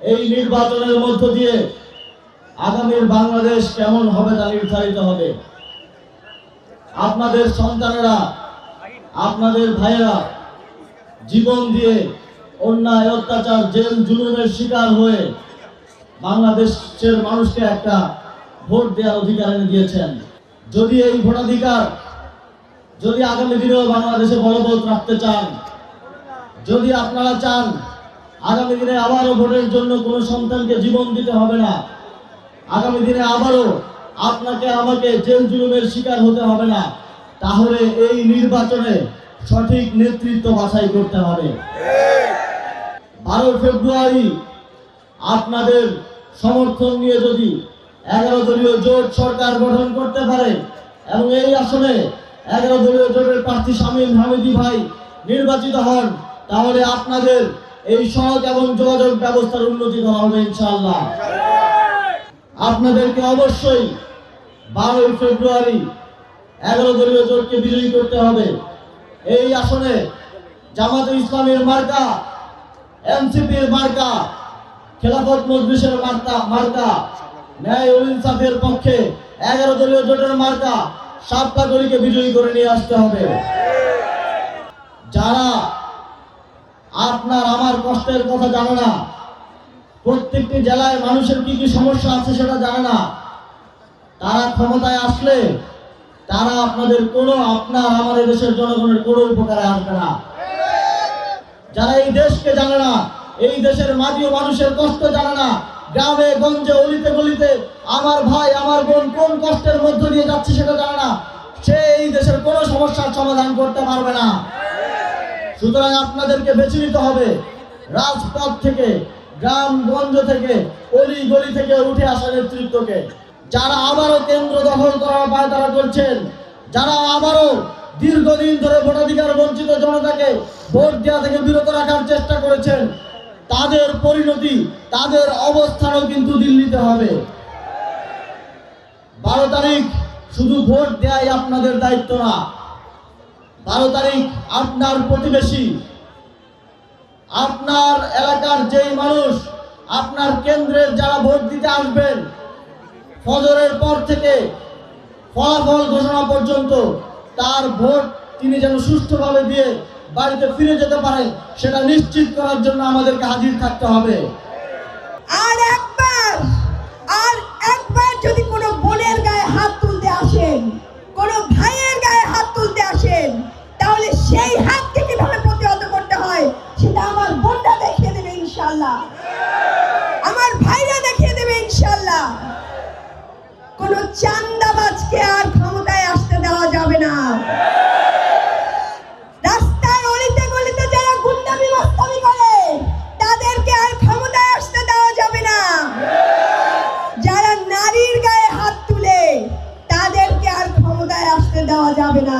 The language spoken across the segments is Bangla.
এই নির্বাচনের মধ্য দিয়ে আগামীর বাংলাদেশ কেমন হবে তা নির্ধারিত হবে। আপনাদের সন্তানেরা, আপনাদের ভাইয়েরা জীবন দিয়ে অন্যায়, অত্যাচার, জেল জুলুমের শিকার হয়ে বাংলাদেশের মানুষকে একটা ভোট দেওয়ার অধিকার এনে দিয়েছেন। যদি এই ভোটাধিকার যদি আগামী দিনেও বাংলাদেশে বলবৎ রাখতে চান, যদি আপনারা চান আগামী দিনে আবারও ভোটের জন্য কোনো সন্তানকে জীবন দিতে হবে না, আগামী দিনে আবারও আপনাকে আমাকে জেল জুলুমের শিকার হতে হবে না, তাহলে এই নির্বাচনে সঠিক নেতৃত্ব বাছাই করতে হবে। 12 ফেব্রুয়ারি আপনাদের সমর্থন নিয়ে যদি 11 দলীয় জোট সরকার গঠন করতে পারে এবং এই আসনে 11 দলীয় জোটের প্রার্থী শামীম হামিদি ভাই নির্বাচিত হন, তাহলে আপনাদের এই সড়ক এবং যোগাযোগ ব্যবস্থার উন্নতি করা হবে ইনশাআল্লাহ। আপনাদেরকে অবশ্যই 12 ফেব্রুয়ারি 11 দলীয় জোটকে বিজয়ী করতে হবে। এই আসনে জামাতে ইসলামের মার্কা, এনসিপির মার্কা, খেলাফত মজলিসের মার্কা, ন্যায় ও ইনসাফের পক্ষে 11 দলীয় জোটের মার্কা সাপলা গলিকে বিজয়ী করে নিয়ে আসতে হবে। যারা আপনার আমার কষ্টের কথা জানে না, প্রত্যেকটি জেলায় মানুষের কি কি সমস্যা আছে সেটা জানে না, তারা ক্ষমতায় আসলে তারা আপনাদের আপনার আমাদের দেশের জনগণের কোনো উপকারে আসবে না। যারা এই দেশকে জানে না, এই দেশের মাটি ও মানুষের কষ্ট জানে না, গ্রামে গঞ্জে অলিতে গলিতে আমার ভাই আমার বোন কোন কষ্টের মধ্য দিয়ে যাচ্ছে সেটা জানে না, সে এই দেশের কোনো সমস্যার সমাধান করতে পারবে না। সুতরাং আপনাদেরকে বেছে নিতে হবে রাজপথ থেকে, গ্রামগঞ্জ থেকে, অলি গলি থেকে উঠে আসা নেতৃত্বকে। যারা আবারও কেন্দ্র দখল করার পায়তারা করছেন, যারা আবারও দীর্ঘদিন ধরে ভোটাধিকার বঞ্চিত জনতাকে ভোট দেওয়া থেকে বিরত রাখার চেষ্টা করেছেন, তাদের পরিণতি, তাদের অবস্থানও কিন্তু দিল্লিতে হবে। 12 তারিখ শুধু ভোট দেওয়াই আপনাদের দায়িত্ব না, 12 তারিখ আপনার প্রতিবেশী, আপনার এলাকার যেই মানুষ, আপনার কেন্দ্রের যারা ভোট দিতে আসবেন, ফজরের পর থেকে ফলাফল ঘোষণা পর্যন্ত তার ভোট তিনি যেন সুষ্ঠুভাবে দিয়ে বাড়িতে ফিরে যেতে পারেন, সেটা নিশ্চিত করার জন্য আমাদেরকে হাজির থাকতে হবে। আর একবার যদি কোনো বোনের গায়ে হাত তুলতে আসেন, কোনো ভাইয়ের গায়ে হাত তুলতে আসেন, তাহলে সেই হাতকে কিভাবে প্রতিহত করতে হয় সেটা আমার বোনরা দেখিয়ে দেবে ইনশাআল্লাহ, আমার ভাইরা দেখিয়ে দেবে ইনশাআল্লাহ। কোনো চান্দাবাজকে আর ক্ষমতায় আসতে দেওয়া যাবে না। রাস্তার অলিতে গলিতে যারা গুন্ডামি মাস্তানি করে তাদেরকে আর ক্ষমতায় আসতে দেওয়া যাবে না। যারা নারীর গায়ে হাত তুলে তাদেরকে আর ক্ষমতায় আসতে দেওয়া যাবে না।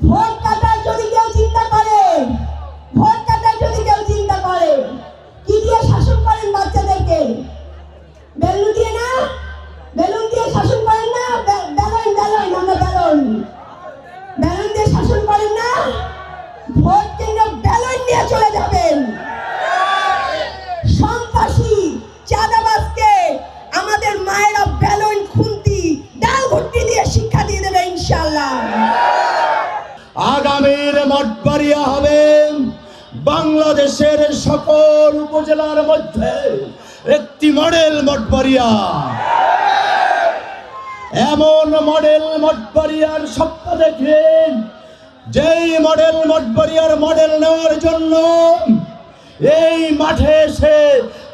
ভোট কাটার যদি কেউ চিন্তা করে, ভোট কাটার যদি কেউ চিন্তা করে, কি দিয়ে শাসন করেন বাচ্চাদেরকে? বেলুন দিয়ে না? বেলুন দিয়ে শাসন করেন না? বেলুন দিয়ে শাসন করেন না? ভোট কেন্দ্র বেলুন নিয়ে চলে যাবেন। সন্ত্রাসী চাঁদাবাজকে আমাদের মায়েরা বেলুন, খুন্তি, ডাল ভর্তি দিয়ে শিক্ষা দিয়ে দেবে ইনশাআল্লাহ। আগামীর মঠবাড়িয়া হবে বাংলাদেশের সকল উপজেলার মধ্যে একটি মডেল মঠবাড়িয়া। এমন মডেল মঠবাড়িয়ার স্বপ্ন দেখেন, যেই মডেল মঠবাড়িয়ার মডেল নেওয়ার জন্য এই মাঠে এসে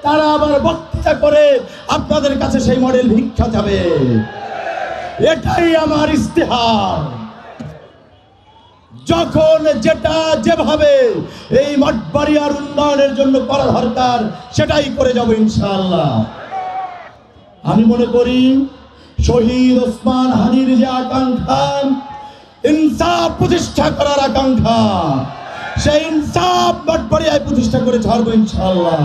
তারা আবার বক্তৃতা করে আপনাদের কাছে সেই মডেল ভিক্ষা যাবে। এটাই আমার ইস্তেহার। যখন যেটা যেভাবে এই মঠবাড়িয়ার উন্নয়নের জন্য করা দরকার সেটাই করে যাব ইনশাআল্লাহ। আমি মনে করি শহীদ ওসমান হাদির যে আকাঙ্ক্ষা, ইনসাফ প্রতিষ্ঠা করার আকাঙ্ক্ষা, সেই ইনসাফ মঠবাড়িয়ায় প্রতিষ্ঠা করে ছাড়বো ইনশাআল্লাহ।